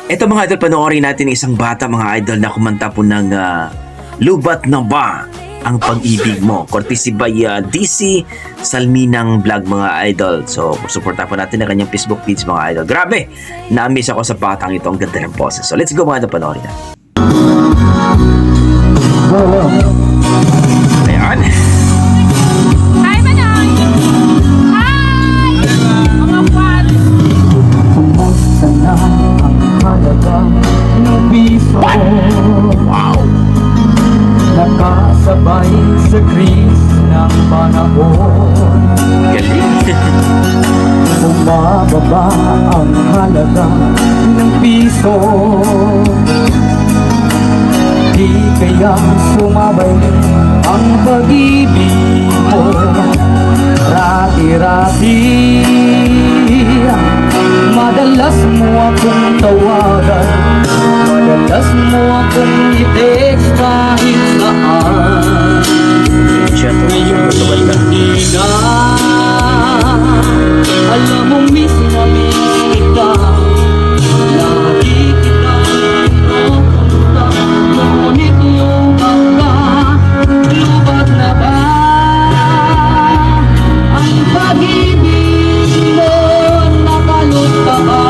Ito mga idol, panoorin natin isang bata mga idol na kumanta po ng Lubat na ba ang pag-ibig mo? Courtesy by DC Salminang Vlog mga idol. So, supportan po natin ang kanyang Facebook page mga idol. Grabe! Na-miss ako sa batang ito. Ang ganda ng boses. So, let's go mga idol, panoorin natin. Ayan. Hi, Manang! Hi! Mga kwan! Kumusta na ang halaga ng piso? Wow! Nakasabay sa kris ng panahon. Galing! Bumababa ang halaga ng piso. Di kaya sumabay ang pag-ibig mo. Rati-rati madalas mo akong tawagan, madalas mo akong i-text kahit saan. Siya to. Ngayon hindi na, alam mo miss na miss kita. Lagi kita pinupunta, ngunit lubat ka, lubat na ba ang pag-ibig mo? Nakalot ka ba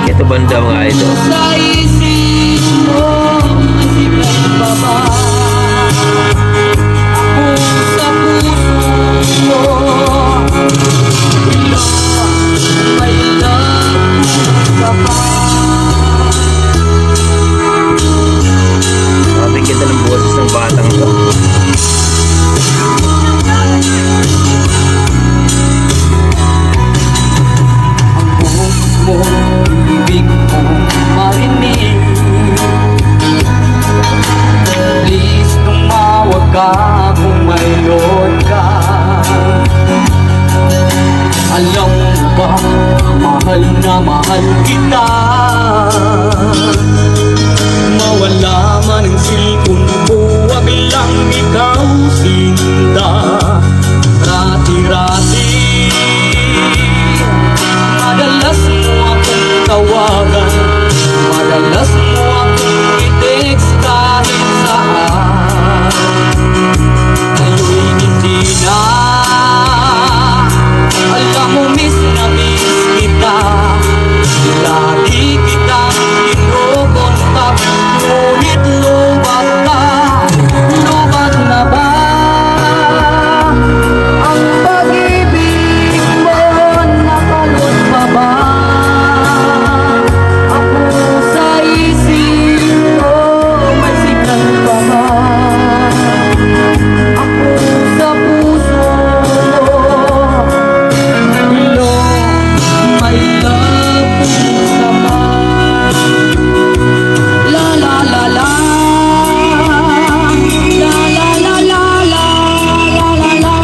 Ito banda mga idol. sa isip mo? Masigat pa ba ako sa puso mo? May love ka ba? Grabe ganda ng boses ng batang ito. Buhok mo, ibig ko marinig. Please tumawag ka kung mayroon ka. Alam mo ba, mahal na mahal kita. Mawala man ang cellphone ko, wag lang ikaw sinta. Rati-rati madalas mo akong tawagan, madalas mo akong i-text kahit saan. Ngayon'y hindi na, alam mo miss na miss kita. Lagi kitang kinukontak, ngunit lubat ka, lubat na ba ang pag-ibig mo? Nakalot pa ba ako sa isip mo? May signal pa ba ako sa puso mo? Hello, my love ka ba? La la la la, la la la la la, la la la,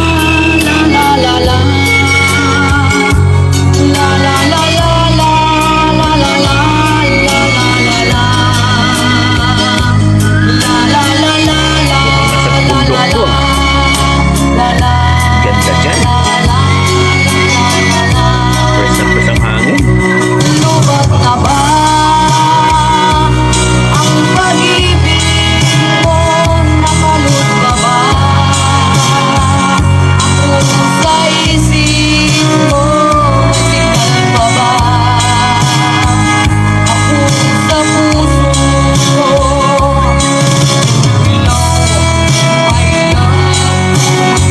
la la la la, la la la la la, la la la, la la la la, la la la la la, Nasa bundok to. Ganda dyan. Press na press ang hangin. Lubat na ba ang pag-ibig mo? Nakalot ka ba ako sa isip mo? Signal pa ba ako sa puso mo? Hello, my love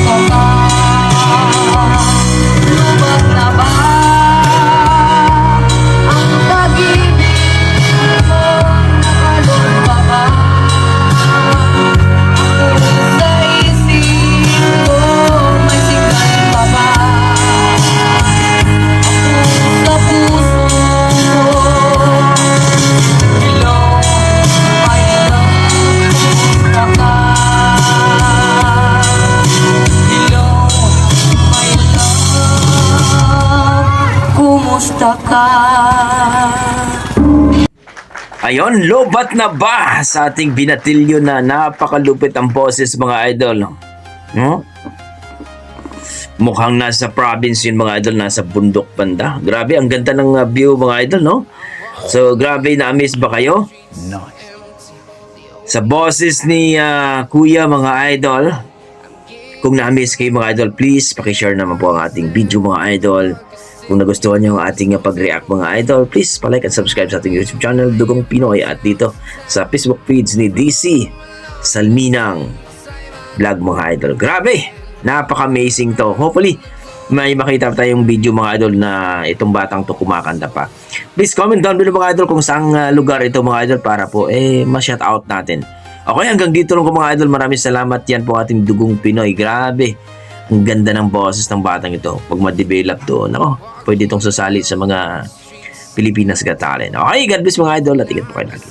ka ba? Lubat na ba ang pag-ibig mo? Nakalot pa ba ako sa isip mo? May signal pa ba ako sa puso mo? Hello, my love ka ba? Hello, my love, kumusta ka? Ayon, lobat na ba sa ating binatilyo na napakalupit ang boses mga idol. No? Mukhang nasa province yun mga idol, nasa bundok banda. Grabe, ang ganda ng view mga idol, no? So, grabe, na-miss ba kayo? Sa boses ni Kuya, mga idol, kung na-miss kayo mga idol, please pakishare naman po ang ating video mga idol. Kung nagustuhan nyo ang ating pag-react mga idol, please palike at subscribe sa ating YouTube channel, Dugong Pinoy, at dito sa Facebook feeds ni DC Salminang Vlog mga idol. Grabe! Napaka-amazing to. Hopefully, may makita tayong video mga idol na itong batang to kumakanta pa. Please comment down below mga idol kung saang lugar ito mga idol para po ma-shout out natin. Okay, hanggang dito lang ko mga idol. Maraming salamat. Yan po ating Dugong Pinoy. Grabe. Ang ganda ng boses ng batang ito. Pag ma-develop doon, pwede itong sasali sa mga Pilipinas Got Talent. Okay, God bless mga idol at ingat po kayo lagi.